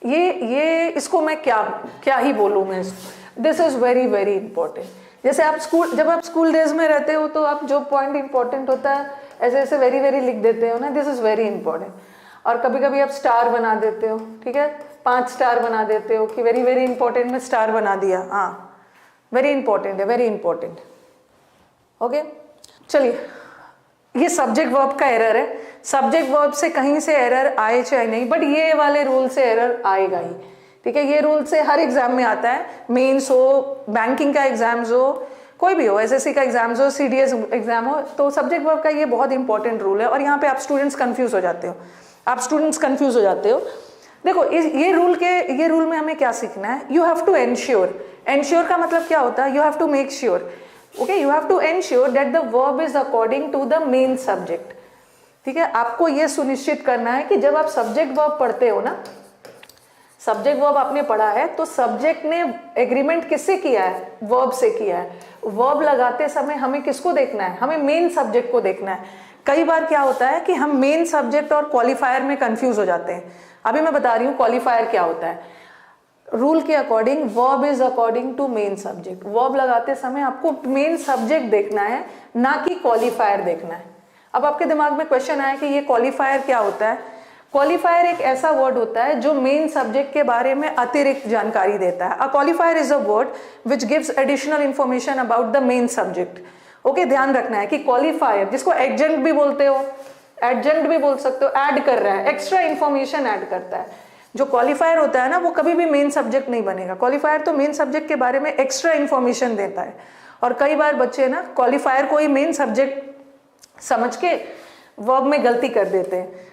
ये इसको मैं क्या ही बोलूँ मैं, this is very very important. जैसे आप जब आप स्कूल डेज में रहते हो तो आप जो पॉइंट इंपॉर्टेंट होता है ऐसे ऐसे वेरी वेरी लिख देते हो ना, दिस इज वेरी इंपॉर्टेंट। और कभी कभी आप स्टार बना देते हो, ठीक है, 5 स्टार बना देते हो कि वेरी वेरी इंपॉर्टेंट में स्टार बना दिया, हाँ वेरी इंपॉर्टेंट है, वेरी इंपॉर्टेंट। ओके चलिए, ये सब्जेक्ट वर्ब का एरर है। सब्जेक्ट वर्ब से कहीं से एरर आए चाहे नहीं, बट ये वाले रूल से एरर आएगा ही, ठीक है। ये रूल से हर एग्जाम में आता है, मेंस हो, बैंकिंग का एग्जाम्स हो, कोई भी हो, एसएससी का एग्जाम्स हो, सीडीएस एग्जाम हो, तो सब्जेक्ट वर्ब का ये बहुत इंपॉर्टेंट रूल है। और यहाँ पे आप स्टूडेंट्स कंफ्यूज हो जाते हो, देखो ये रूल में हमें क्या सीखना है, you have to ensure. Ensure का मतलब क्या होता है, you have to make sure, okay, you have to ensure that the verb is according to the main subject, ठीक है। आपको ये सुनिश्चित करना है कि जब आप सब्जेक्ट वर्ब पढ़ते हो ना, सब्जेक्ट वर्ब आपने पढ़ा है तो सब्जेक्ट ने एग्रीमेंट किससे किया है, वर्ब से किया है। वर्ब लगाते समय हमें किसको देखना है, हमें मेन सब्जेक्ट को देखना है। कई बार क्या होता है कि हम मेन सब्जेक्ट और क्वालिफायर में कंफ्यूज हो जाते हैं। अभी मैं बता रही हूँ क्वालिफायर क्या होता है। रूल के according verb is according to main subject. Verb लगाते समय आपको मेन सब्जेक्ट देखना है, ना कि क्वालिफायर देखना है। अब आपके दिमाग में क्वेश्चन आया कि ये क्वालिफायर क्या होता है। क्वालिफायर एक ऐसा वर्ड होता है जो मेन सब्जेक्ट के बारे में अतिरिक्त जानकारी देता है। A qualifier is a word which gives additional information about the main subject. Okay, ध्यान रखना है कि क्वालिफायर, जिसको एडजंक्ट भी बोलते हो, एडजंक्ट भी बोल सकते हो, ऐड कर रहा है, एक्स्ट्रा इंफॉर्मेशन ऐड करता है। जो क्वालिफायर होता है ना, वो कभी भी मेन सब्जेक्ट नहीं बनेगा। क्वालिफायर तो मेन सब्जेक्ट के बारे में एक्स्ट्रा इंफॉर्मेशन देता है। और कई बार बच्चे ना क्वालिफायर को ही मेन सब्जेक्ट समझ के वर्ब में गलती कर देते हैं।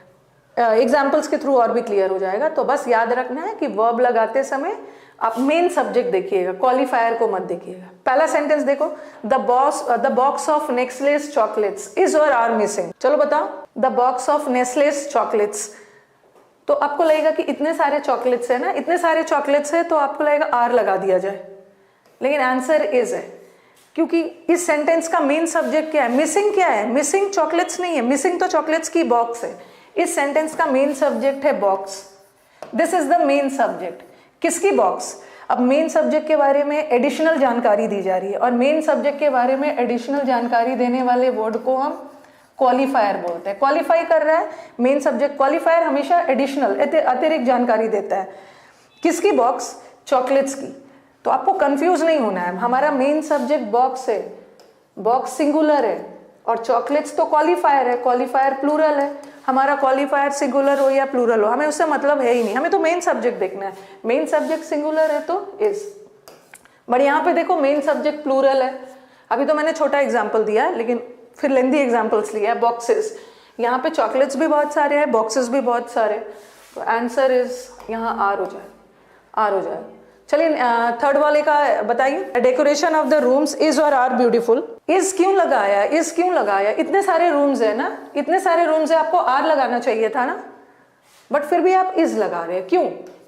एग्जाम्पल्स के थ्रू और भी क्लियर हो जाएगा। तो बस याद रखना है कि वर्ब लगाते समय आप मेन सब्जेक्ट देखिएगा, क्वालिफायर को मत देखिएगा। पहला सेंटेंस देखो, the box of Nestle's chocolates is और आर मिसिंग। चलो बताओ, the box of Nestle's chocolates. तो आपको लगेगा कि इतने सारे चॉकलेट्स है ना, इतने सारे चॉकलेट्स है, तो आपको लगेगा आर लगा दिया जाए, लेकिन आंसर इज है, क्योंकि इस सेंटेंस का मेन सब्जेक्ट क्या है, मिसिंग क्या है, मिसिंग चॉकलेट्स नहीं है, मिसिंग तो चॉकलेट्स की बॉक्स है। इस सेंटेंस का मेन सब्जेक्ट है box, this is the main subject. किसकी बॉक्स? अब मेन सब्जेक्ट के बारे में एडिशनल जानकारी दी जा रही है, और मेन सब्जेक्ट के बारे में एडिशनल जानकारी देने वाले वर्ड को हम क्वालिफायर बोलते हैं। क्वालिफाई कर रहा है मेन सब्जेक्ट, क्वालिफायर हमेशा एडिशनल अतिरिक्त जानकारी देता है। किसकी बॉक्स? चॉकलेट्स की। तो आपको कंफ्यूज नहीं होना है, हमारा मेन सब्जेक्ट बॉक्स है, बॉक्स सिंगुलर है, और चॉकलेट्स तो क्वालिफायर है, क्वालिफायर प्लूरल है। हमारा क्वालिफायर सिंगुलर हो या प्लूरल हो, हमें उससे मतलब है ही नहीं, हमें तो मेन सब्जेक्ट देखना है। मेन सब्जेक्ट सिंगुलर है तो इज, बट यहाँ पे देखो मेन सब्जेक्ट प्लूरल है। अभी तो मैंने छोटा एग्जाम्पल दिया है, लेकिन फिर लेंदी एग्जाम्पल्स लिया है। बॉक्सेस, यहाँ पे चॉकलेट्स भी बहुत सारे हैं, बॉक्सेस भी बहुत सारे, तो आंसर इज यहाँ आर हो जाए, आर हो जाए। चलिए थर्ड वाले का बताइए, decoration of the rooms is और आर ब्यूटीफुल। इज क्यों लगाया, इज क्यों लगाया? इतने सारे रूम्स है ना, इतने सारे रूम्स है, आपको आर लगाना चाहिए था ना, बट फिर भी आप इज लगा रहे हैं, क्यों?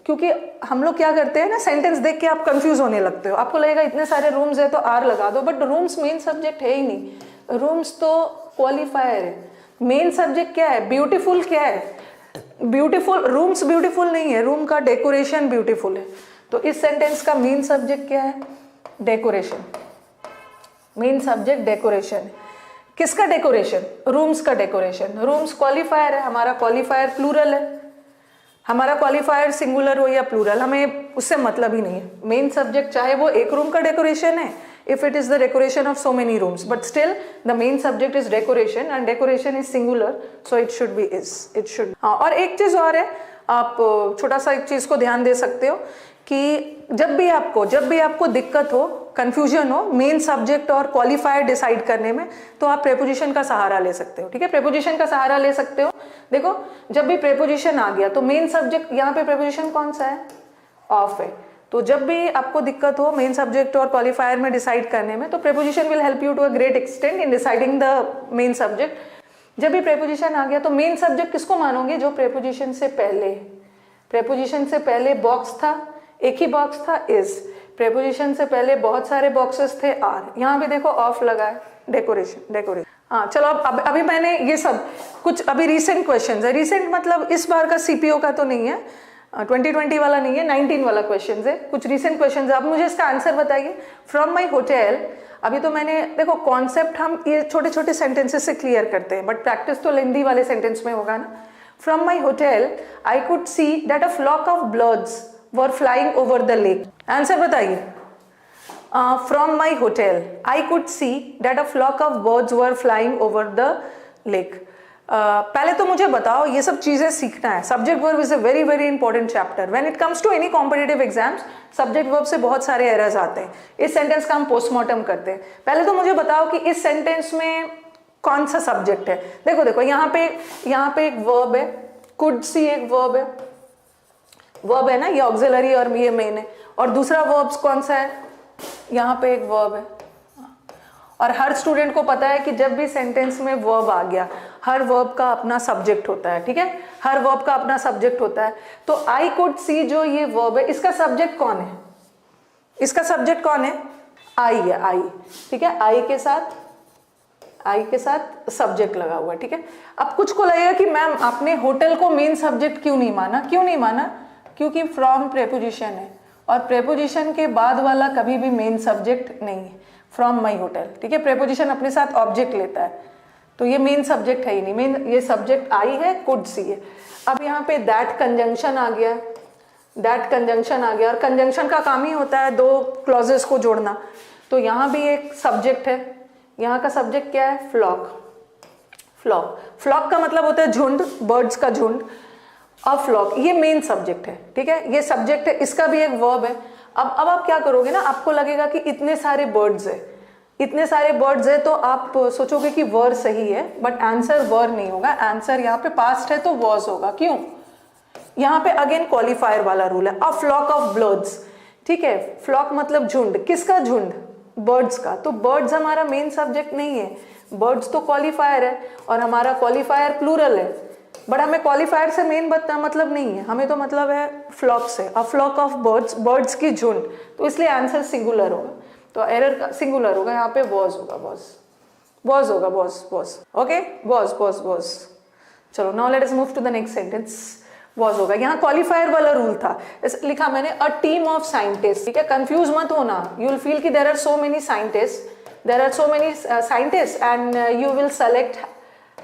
क्योंकि हम लोग क्या करते हैं ना, सेंटेंस देख के आप कंफ्यूज होने लगते हो, आपको लगेगा इतने सारे रूम्स है तो आर लगा दो, बट रूम्स मेन सब्जेक्ट है ही नहीं, रूम्स तो क्वालिफायर है। मेन सब्जेक्ट क्या है? ब्यूटीफुल क्या है? ब्यूटीफुल, रूम्स ब्यूटीफुल नहीं है, रूम का डेकोरेशन ब्यूटीफुल है। तो इस सेंटेंस का मेन सब्जेक्ट क्या है? डेकोरेशन। Main subject decoration. किसका डेकोरेशन? रूम्स का डेकोरेशन। रूम्स क्वालिफायर है, हमारा क्वालिफायर प्लूरल है, हमारा क्वालिफायर सिंगुलर हो या प्लूरल हमें उससे मतलब ही नहीं है। मेन सब्जेक्ट चाहे वो एक रूम का डेकोरेशन है, if it is the decoration of so many rooms, but still the main subject is decoration and decoration is singular, so it should be is, it should। हाँ, और एक चीज और है, आप छोटा सा एक चीज को ध्यान दे सकते हो कि जब भी आपको दिक्कत हो, कंफ्यूजन हो मेन सब्जेक्ट और क्वालिफायर डिसाइड करने में, तो आप प्रेपोजिशन का सहारा ले सकते हो। ठीक है, प्रेपोजिशन का सहारा ले सकते हो। देखो, जब भी प्रेपोजिशन आ गया तो मेन सब्जेक्ट, यहाँ पे प्रेपोजिशन कौन सा है? ऑफ है। तो जब भी आपको दिक्कत हो मेन सब्जेक्ट और क्वालिफायर में डिसाइड करने में, तो preposition will help you to a great extent in deciding the main subject. जब भी प्रेपोजिशन आ गया तो मेन सब्जेक्ट किसको मानोगे? जो प्रेपोजिशन से पहले, प्रेपोजिशन से पहले बॉक्स था, एक ही बॉक्स था इज, प्रेपोजिशन से पहले बहुत सारे बॉक्सेस थे आर, यहाँ भी देखो ऑफ लगा है, डेकोरेशन, डेकोरेशन। हाँ चलो, अब अभी मैंने ये सब कुछ अभी रीसेंट क्वेश्चन है, रीसेंट मतलब इस बार का सीपीओ का तो नहीं है, 2020 वाला नहीं है, 19 वाला क्वेश्चन है, कुछ रिसेंट क्वेश्चन है। आप मुझे इसका आंसर बताइए। फ्रॉम माई होटल, अभी तो मैंने देखो कॉन्सेप्ट हम ये छोटे छोटे सेंटेंसेस से क्लियर करते हैं, बट प्रैक्टिस तो लेंदी वाले सेंटेंस में होगा ना। From my hotel I could see that a flock of birds were flying over the lake. Answer बताइए। From my hotel I could see that a flock of birds were flying over the lake. पहले तो मुझे बताओ, ये सब चीजें सीखना है। Subject verb is a very very important chapter when it comes to any competitive exams. Subject verb से बहुत सारे एरर्स आते हैं। इस सेंटेंस का हम पोस्टमार्टम करते हैं। पहले तो मुझे बताओ कि इस सेंटेंस में कौन सा सब्जेक्ट है। देखो देखो यहाँ पे एक वर्ब है, कुड सी एक वर्ब है ना, ये ऑक्सिलरी और ये मेन है। और दूसरा वर्ब कौन सा है, यहाँ पे एक वर्ब है। और हर स्टूडेंट को पता है कि जब भी सेंटेंस में वर्ब आ गया, हर वर्ब का अपना सब्जेक्ट होता है, ठीक है, हर वर्ब का अपना सब्जेक्ट होता है। तो आई कुड सी जो ये वर्ब है, इसका सब्जेक्ट कौन है, इसका सब्जेक्ट कौन है, आई है, आई, ठीक है, आई के साथ सब्जेक्ट लगा हुआ है, ठीक है। अब कुछ को लगेगा कि मैम आपने होटल को मेन सब्जेक्ट क्यों नहीं माना, क्योंकि फ्रॉम प्रेपोजिशन है और प्रेपोजिशन के बाद वाला कभी भी मेन सब्जेक्ट नहीं है। फ्रॉम माई होटल, ठीक है, प्रेपोजिशन अपने साथ ऑब्जेक्ट लेता है, तो ये मेन सब्जेक्ट है ही नहीं। मेन ये सब्जेक्ट आई है, कुड सी है। अब यहाँ पे दैट कंजंक्शन आ गया, और कंजंक्शन का काम ही होता है दो क्लॉजेस को जोड़ना। तो यहाँ भी एक सब्जेक्ट है, यहाँ का सब्जेक्ट क्या है, फ्लॉक का मतलब होता है झुंड, बर्ड्स का झुंड। अब फ्लॉक ये मेन सब्जेक्ट है, ठीक है, ये सब्जेक्ट है, इसका भी एक वर्ब है। अब आप क्या करोगे ना, आपको लगेगा कि इतने सारे बर्ड्स है, तो आप सोचोगे कि वर सही है, बट आंसर वर नहीं होगा। आंसर यहाँ पे पास्ट है तो वॉज होगा। क्यों, यहाँ पे अगेन क्वालिफायर वाला रूल है। अ फ्लॉक ऑफ बर्ड्स, ठीक है, फ्लॉक मतलब झुंड, किसका झुंड, बर्ड्स का। तो बर्ड्स हमारा मेन सब्जेक्ट नहीं है, बर्ड्स तो क्वालिफायर है, और हमारा क्वालिफायर प्लूरल है, बट हमें क्वालिफायर से मेन मतलब नहीं है, हमें तो मतलब है फ्लॉक से। अ फ्लॉक ऑफ बर्ड्स की झुंड, तो इसलिए आंसर सिंगुलर होगा। तो एरर सिंगुलर होगा, यहाँ पे वॉज होगा, वॉज होगा, ओके, वॉज। चलो now let us move to the next sentence. Was होगा, यहाँ क्वालिफायर वाला रूल था, लिखा मैंने अ टीम ऑफ साइंटिस्ट, ठीक है, कंफ्यूज मत होना। यू विल फील कि there are so many scientist and you will select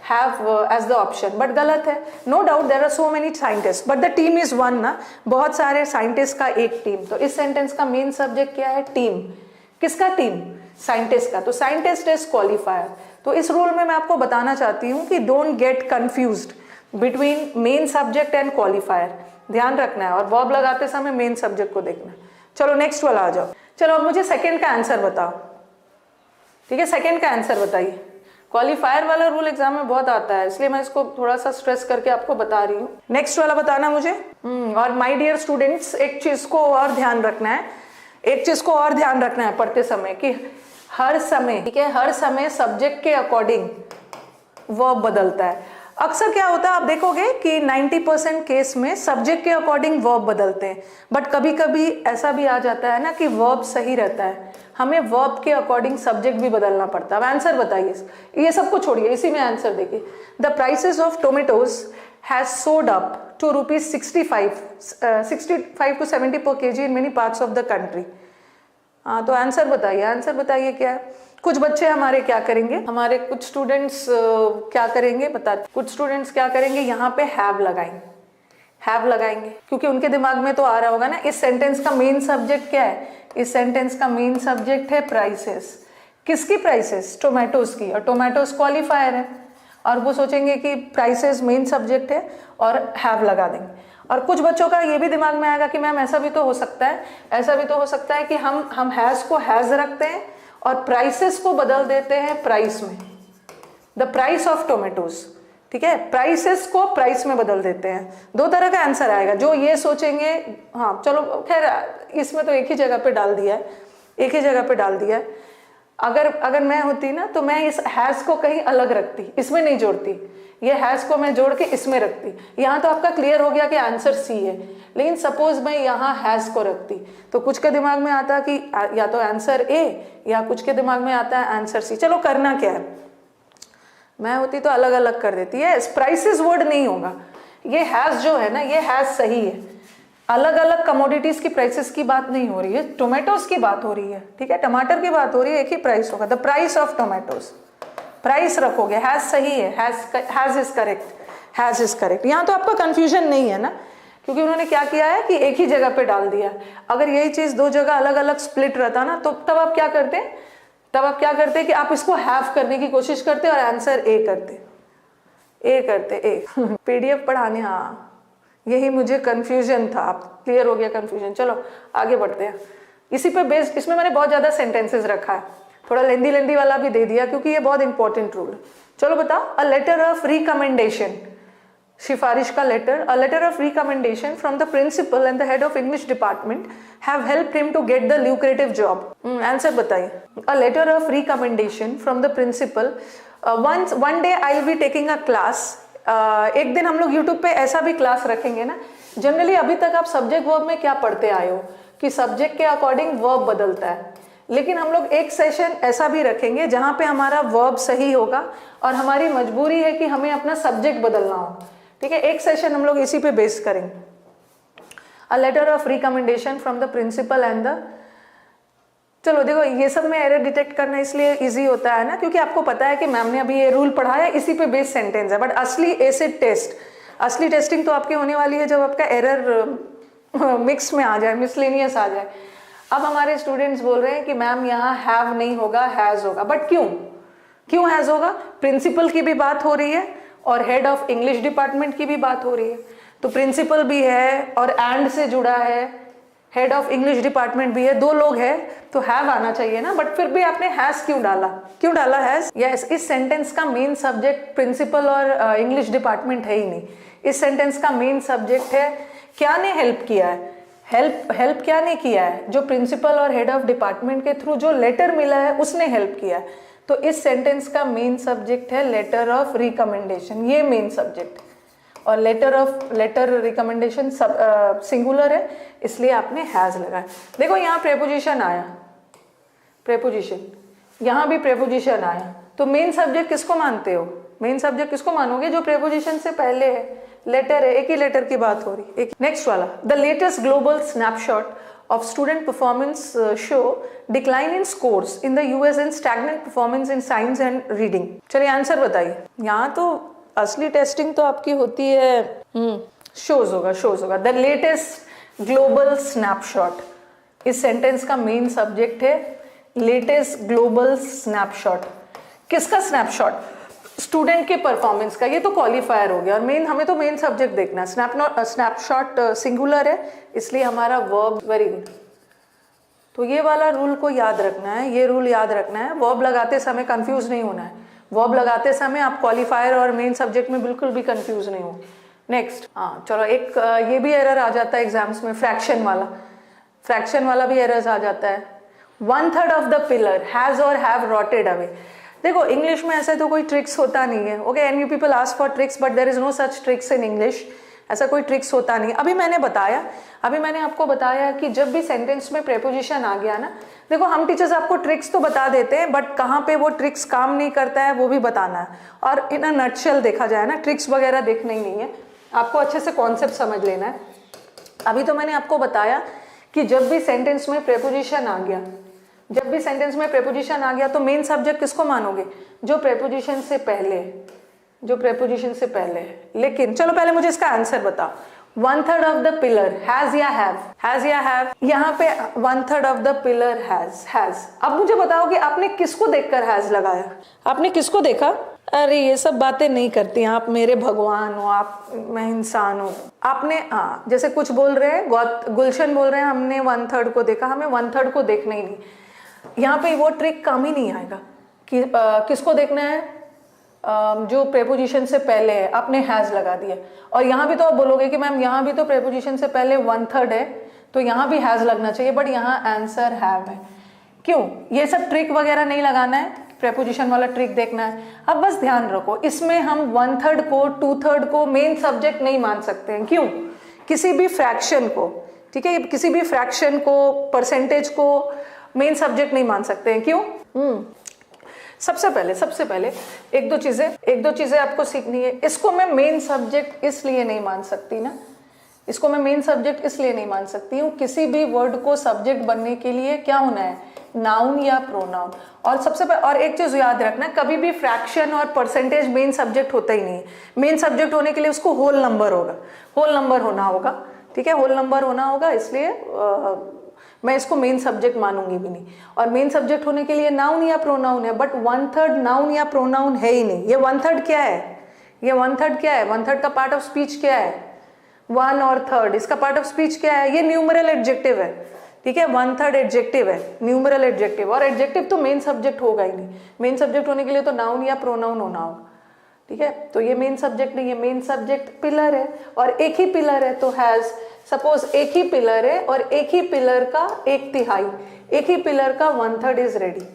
have as the option, but गलत है। no doubt there are so many scientists but the team is one ना, बहुत सारे साइंटिस्ट का एक टीम। तो इस सेंटेंस का मेन सब्जेक्ट क्या है, टीम। किसका टीम, साइंटिस्ट का। तो साइंटिस्ट इज क्वालिफायर। तो इस रूल में मैं आपको बताना चाहती हूँ कि don't get confused between main subject and qualifier, ध्यान रखना है, और वर्ब लगाते समय मेन सब्जेक्ट को देखना है। चलो नेक्स्ट वाला आ जाओ। चलो अब मुझे सेकेंड का आंसर बताओ, ठीक है, सेकेंड का आंसर बताइए। क्वालिफायर वाला रूल एग्जाम में बहुत आता है, इसलिए मैं इसको थोड़ा सा स्ट्रेस करके आपको बता रही हूँ। नेक्स्ट वाला बताना मुझे। और माय डियर स्टूडेंट्स, एक चीज को और ध्यान रखना है, पढ़ते समय कि हर समय, ठीक है, हर समय सब्जेक्ट के अकॉर्डिंग वर्ब बदलता है। अक्सर क्या होता है, आप देखोगे कि 90% केस में सब्जेक्ट के अकॉर्डिंग वर्ब बदलते हैं, बट कभी कभी ऐसा भी आ जाता है ना कि वर्ब सही रहता है, हमें वर्ब के अकॉर्डिंग सब्जेक्ट भी बदलना पड़ता है। अब आंसर बताइए, ये सब को छोड़िए, इसी में आंसर देखिए। The prices of tomatoes has soared up to rupees 65 to 70 per kg in many parts of the country. हाँ, तो आंसर बताइए क्या है। कुछ बच्चे हमारे क्या करेंगे, हमारे कुछ स्टूडेंट्स क्या करेंगे कुछ स्टूडेंट्स क्या करेंगे, यहाँ पे हैव लगाएंगे, क्योंकि उनके दिमाग में तो आ रहा होगा ना, इस सेंटेंस का मेन सब्जेक्ट क्या है, इस सेंटेंस का मेन सब्जेक्ट है प्राइसेस। किसकी प्राइसेस, टोमेटोज की, और टोमेटोज क्वालिफायर है, और वो सोचेंगे कि प्राइसेस मेन सब्जेक्ट है और हैव लगा देंगे। और कुछ बच्चों का ये भी दिमाग में आएगा कि मैम ऐसा भी तो हो सकता है कि हम हैज को हैज रखते हैं और प्राइसेस को बदल देते हैं प्राइस में, द प्राइस ऑफ टोमेटोज, ठीक है, प्राइसेस को प्राइस में बदल देते हैं। दो तरह का आंसर आएगा, जो ये सोचेंगे, हाँ चलो खैर इसमें तो एक ही जगह पे डाल दिया है। अगर मैं होती ना तो मैं इस हैज को कहीं अलग रखती, इसमें नहीं जोड़ती, ये हैज को मैं जोड़ के इसमें रखती। यहाँ तो आपका क्लियर हो गया कि आंसर सी है, लेकिन सपोज मैं यहाँ हैज को रखती तो कुछ के दिमाग में आता कि या तो आंसर ए, या कुछ के दिमाग में आता है आंसर सी। चलो करना क्या है, मैं होती तो अलग अलग कर देती है, प्राइसेस वर्ड नहीं होगा, ये हैज जो है ना, ये हैज सही है, अलग अलग कमोडिटीज की प्राइसेस की बात नहीं हो रही है, टोमेटोज की बात हो रही है, ठीक है, टमाटर की बात हो रही है, एक ही प्राइस होगा, the price of tomatoes, price रखोगे, हैज सही है, has is correct, has is correct. यहाँ तो आपका कंफ्यूजन नहीं है ना, क्योंकि उन्होंने क्या किया है कि एक ही जगह पे डाल दिया। अगर यही चीज दो जगह अलग अलग स्प्लिट रहता ना, तो तब आप क्या करते, तब आप क्या करते कि आप इसको हैव करने की कोशिश करते और आंसर ए करते, ए करते, ए। पीडीएफ पढ़ाने, हाँ यही मुझे कंफ्यूजन था, आप क्लियर हो गया कंफ्यूजन। चलो आगे बढ़ते हैं। इसी पे बेस्ड, इसमें मैंने बहुत ज्यादा सेंटेंसेस रखा है, थोड़ा लेंदी वाला भी दे दिया क्योंकि ये बहुत इंपॉर्टेंट रूल है। चलो बताओ, अ लेटर ऑफ रिकमेंडेशन, सिफारिश का लेटर, a letter of recommendation from the principal and the head of English department have helped him to get the lucrative job. Answer बताइए। A letter of recommendation from the principal, one day I will be taking a class, एक दिन हम लोग YouTube पे ऐसा भी class रखेंगे ना। जनरली अभी तक आप सब्जेक्ट वर्ब में क्या पढ़ते आए हो कि सब्जेक्ट के अकॉर्डिंग वर्ब बदलता है, लेकिन हम लोग एक सेशन ऐसा भी रखेंगे जहां पे हमारा वर्ब सही होगा और हमारी मजबूरी है कि हमें अपना सब्जेक्ट बदलना हो, ठीक है। एक सेशन हम लोग इसी पे बेस करेंगे। A letter of recommendation from the principal and the, चलो देखो ये सब में एरर डिटेक्ट करना इसलिए इजी होता है ना क्योंकि आपको पता है कि मैम ने अभी ये रूल पढ़ाया, इसी पे बेस्ड सेंटेंस है, बट असली एसिड टेस्ट, असली टेस्टिंग तो आपकी होने वाली है जब आपका एरर मिक्स में आ जाए, मिसलेनियस आ जाए। अब हमारे स्टूडेंट्स बोल रहे हैं कि मैम यहाँ हैव नहीं होगा, हैज होगा, बट क्यों हैज होगा? प्रिंसिपल की भी बात हो रही है और हेड ऑफ इंग्लिश डिपार्टमेंट की भी बात हो रही है, तो प्रिंसिपल भी है और एंड से जुड़ा है, हेड ऑफ इंग्लिश डिपार्टमेंट भी है, दो लोग हैं तो हैव आना चाहिए ना, बट फिर भी आपने हैज क्यों डाला हैज? यस, इस सेंटेंस का मेन सब्जेक्ट प्रिंसिपल और इंग्लिश डिपार्टमेंट है ही नहीं। इस सेंटेंस का मेन सब्जेक्ट है क्या ने हेल्प किया है, हेल्प क्या ने किया है? जो प्रिंसिपल और हेड ऑफ डिपार्टमेंट के थ्रू जो लेटर मिला है उसने हेल्प किया है। तो इस सेंटेंस का मेन सब्जेक्ट है लेटर ऑफ रिकमेंडेशन, ये मेन सब्जेक्ट है। और लेटर रिकमेंडेशन सिंगुलर है इसलिए आपने हैज लगाया। देखो यहाँ प्रेपोजिशन आया, प्रेपोजिशन, यहाँ भी प्रेपोजिशन आया, तो मेन सब्जेक्ट किसको मानते हो? मेन सब्जेक्ट किसको मानोगे? जो प्रेपोजिशन से पहले है, लेटर है, एक ही लेटर की बात हो रही है। नेक्स्ट वाला, the latest global snapshot of student performance show decline in scores in the US and stagnant performance in science and reading। चलिए आंसर बताइए। यहाँ तो असली टेस्टिंग तो आपकी होती है, शोज होगा। द लेटेस्ट ग्लोबल स्नैपशॉट, इस सेंटेंस का मेन सब्जेक्ट है लेटेस्ट ग्लोबल स्नैपशॉट। किसका स्नैपशॉट? स्टूडेंट के परफॉर्मेंस का, ये तो क्वालिफायर हो गया। और मेन, हमें तो मेन सब्जेक्ट देखना है। स्नैपशॉट सिंगुलर है इसलिए हमारा वर्ब, वेरी गुड। तो ये वाला रूल को याद रखना है, ये रूल याद रखना है। वर्ब लगाते समय कंफ्यूज नहीं होना है, वर्ब लगाते समय आप क्वालिफायर और मेन सब्जेक्ट में बिल्कुल भी कंफ्यूज नहीं हो। नेक्स्ट, हाँ चलो, एक ये भी एरर आ जाता है एग्जाम्स में, फ्रैक्शन वाला भी एरर आ जाता है। 1/3 ऑफ द पिलर हैज और हैव रॉटेड अवे। देखो इंग्लिश में ऐसे तो कोई ट्रिक्स होता नहीं है, okay, and you people ask for tricks but there is no such tricks in English. ऐसा कोई ट्रिक्स होता नहीं। अभी मैंने आपको बताया कि जब भी सेंटेंस में प्रेपोजिशन आ गया ना, देखो हम टीचर्स आपको ट्रिक्स तो बता देते हैं बट कहाँ पे वो ट्रिक्स काम नहीं करता है वो भी बताना है। और इन अ नटशेल देखा जाए ना, ट्रिक्स वगैरह देखना ही नहीं है, आपको अच्छे से कॉन्सेप्ट समझ लेना है। अभी तो मैंने आपको बताया कि जब भी सेंटेंस में प्रेपोजिशन आ गया तो मेन सब्जेक्ट किसको मानोगे? जो प्रेपोजिशन से पहले है। लेकिन चलो पहले मुझे इसका आंसर बताओ। 1/3 ऑफ द पिलर हैज या हैव? यहाँ पे 1/3 ऑफ द पिलर हैज। अब मुझे बताओ कि आपने किसको देखकर हैज लगाया? आपने किसको देखा? अरे ये सब बातें नहीं करती, आप मेरे भगवान हो, आप, मैं इंसान हूँ। आपने, हाँ, जैसे कुछ बोल रहे हैं, गुलशन बोल रहे हैं हमने 1/3 को देखा, हमें 1/3 को देखना ही नहीं। यहाँ पे वो ट्रिक काम ही नहीं आएगा कि किसको देखना है, जो प्रेपोजिशन से पहले है, आपने हैज लगा दिया। और यहाँ भी तो आप बोलोगे कि मैम यहाँ भी तो प्रेपोजिशन से पहले 1/3 है तो यहाँ भी हैज लगना चाहिए, बट यहाँ आंसर हैव है। क्यों? ये सब ट्रिक वगैरह नहीं लगाना है, प्रेपोजिशन वाला ट्रिक देखना है। अब बस ध्यान रखो, इसमें हम 1/3 को, 2/3 को मेन सब्जेक्ट नहीं मान सकते हैं। क्यों? किसी भी फ्रैक्शन को, ठीक है, किसी भी फ्रैक्शन को, परसेंटेज को मेन सब्जेक्ट नहीं मान सकते हैं। क्यों? सबसे पहले एक दो चीजें आपको सीखनी है। इसको मैं मेन सब्जेक्ट इसलिए नहीं मान सकती ना इसको मैं मेन सब्जेक्ट इसलिए नहीं मान सकती हूँ, किसी भी वर्ड को सब्जेक्ट बनने के लिए क्या होना है, नाउन या प्रोनाउन। और और एक चीज याद रखना, कभी भी फ्रैक्शन और परसेंटेज मेन सब्जेक्ट होता ही नहीं है। मेन सब्जेक्ट होने के लिए उसको होल नंबर होगा, होल नंबर होना होगा, ठीक है, होल नंबर होना होगा, इसलिए मैं इसको मेन सब्जेक्ट मानूंगी भी नहीं। और मेन सब्जेक्ट होने के लिए नाउन या प्रोनाउन है, बट 1/3 नाउन या प्रोनाउन है ही नहीं। ये 1/3 क्या है, ये 1/3 क्या है, 1/3 का पार्ट ऑफ स्पीच क्या है, 1 और 3rd, इसका पार्ट ऑफ स्पीच क्या है, ये न्यूमरल एडजेक्टिव है, ठीक है, 1/3 एडजेक्टिव है, न्यूमरल एडजेक्टिव। और एडजेक्टिव तो मेन सब्जेक्ट होगा ही नहीं, मेन सब्जेक्ट होने के लिए तो नाउन या प्रोनाउन होना होगा, ठीक है। तो ये मेन सब्जेक्ट नहीं है, मेन सब्जेक्ट पिलर है, और एक ही पिलर है तो हैज, सपोज एक ही पिलर है और एक ही पिलर का 1/3, एक ही पिलर का 1/3 इज रेडी,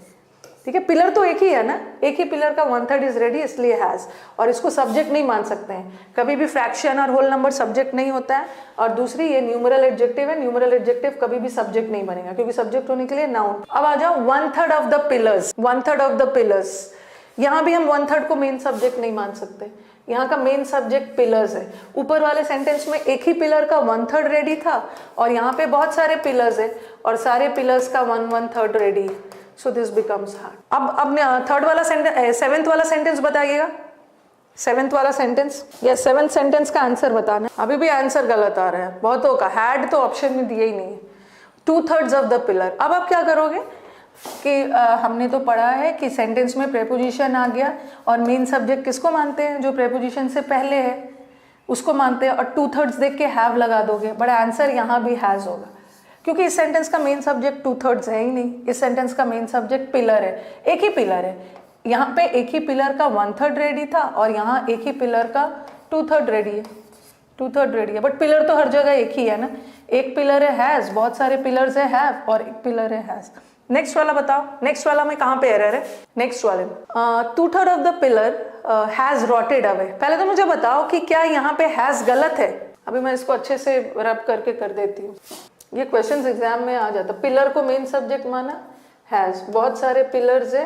ठीक है, पिलर तो एक ही है ना, एक ही पिलर का 1/3 इज रेडी, इसलिए हैज। और इसको सब्जेक्ट नहीं मान सकते हैं, कभी भी फ्रैक्शन और होल नंबर सब्जेक्ट नहीं होता है। और दूसरी, ये न्यूमरल एडजेक्टिव है, न्यूमरल एडजेक्टिव कभी भी सब्जेक्ट नहीं बनेगा, क्योंकि सब्जेक्ट होने के लिए नाउन। अब आ जाओ 1/3 of the pillars, 1/3 of the pillars, यहाँ भी हम 1/3 को मेन सब्जेक्ट नहीं मान सकते, यहाँ का मेन सब्जेक्ट पिलर्स है। ऊपर वाले सेंटेंस में एक ही पिलर का 1/3 रेडी था, और यहाँ पे बहुत सारे पिलर्स है और सारे पिलर्स का 1/3 ready, so this becomes hard. अब थर्ड वाला सेंटेंस, 7th वाला सेंटेंस बताइएगा, 7th वाला सेंटेंस या 7th सेंटेंस का आंसर बताना। अभी भी आंसर गलत आ रहा है बहुतों का, हैड तो ऑप्शन में दिया ही नहीं है। 2/3 ऑफ द पिलर। अब आप क्या करोगे कि हमने तो पढ़ा है कि सेंटेंस में प्रेपोजिशन आ गया और मेन सब्जेक्ट किसको मानते हैं, जो प्रेपोजिशन से पहले है उसको मानते हैं, और 2/3 देख के हैव लगा दोगे, बड़ा आंसर यहाँ भी हैज होगा, क्योंकि इस सेंटेंस का मेन सब्जेक्ट 2/3 है ही नहीं, इस सेंटेंस का मेन सब्जेक्ट पिलर है, एक ही पिलर है। यहाँ पे एक ही पिलर का 1/3 रेडी था और यहाँ एक ही पिलर का 2/3 रेडी है, 2/3 रेडी है, बट पिलर तो हर जगह एक ही है ना, एक पिलर है हैज, बहुत सारे पिलर्स है हैव, और एक पिलर है हैज। नेक्स्ट वाला बताओ, नेक्स्ट वाला में कहाँ पे एरर है, नेक्स्ट वाले में 2/3 of the pillar has rotted away. पहले तो मुझे बताओ कि क्या यहाँ पे हैज गलत है, अभी मैं इसको अच्छे से रब करके कर देती हूँ, ये क्वेश्चंस एग्जाम में आ जाता। पिलर को मेन सब्जेक्ट माना हैज, बहुत सारे पिलर्स है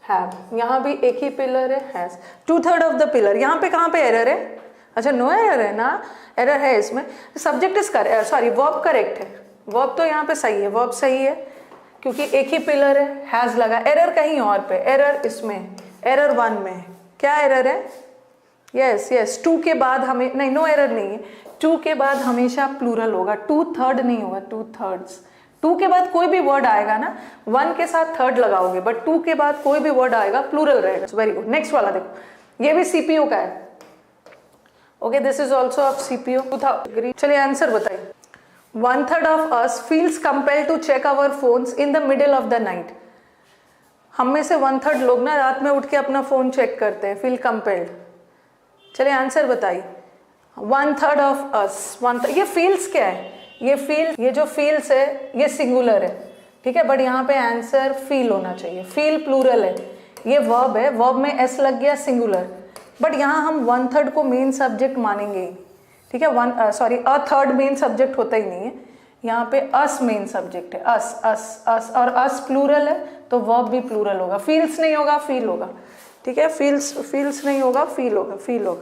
हैव, यहाँ भी एक ही पिलर है हैज, 2/3 ऑफ द पिलर। यहाँ पे कहाँ पे एरर है, अच्छा नो एरर है ना, एरर है इसमें, subject is correct, sorry verb correct है, वर्ब तो यहाँ पे सही है, वर्ब सही है क्योंकि एक ही पिलर है, हैज लगा। एरर कहीं और पे, एरर इसमें, एरर 1 में क्या एरर है, यस यस 2 के बाद हमें नहीं, नो एरर नहीं है, 2 के बाद हमेशा प्लूरल होगा, 2/3 नहीं होगा, 2/3। 2 के बाद कोई भी वर्ड आएगा ना, 1 के साथ 3rd लगाओगे, बट 2 के बाद कोई भी वर्ड आएगा प्लूरल रहेगा। Very good. नेक्स्ट वाला देखो, ये भी सीपीयू का है, okay, this is also of CPU. चलिए आंसर बताइए। 1/3 of us feels compelled to check our phones in the middle of the night. हम में से 1/3 लोग ना रात में उठ के अपना फोन चेक करते हैं, फील कंपेल्ड। चलिए आंसर बताइए। 1/3 ऑफ अस, 1/3, ये फील्स क्या है, ये फील, ये जो फील्स है ये सिंगुलर है, ठीक है, बट यहाँ पे आंसर फील होना चाहिए, फील प्लूरल है, ये वर्ब है, वर्ब में एस लग गया सिंगुलर, बट यहाँ हम 1/3 को मेन सब्जेक्ट मानेंगे ही, ठीक है, 1/3 मेन सब्जेक्ट होता ही नहीं है, यहाँ पे अस मेन सब्जेक्ट है, अस अस अस, और अस प्लूरल है तो वर्ब भी प्लूरल होगा, फील्स नहीं होगा फील होगा, ठीक है, फील्स नहीं होगा फील होगा, फील होगा।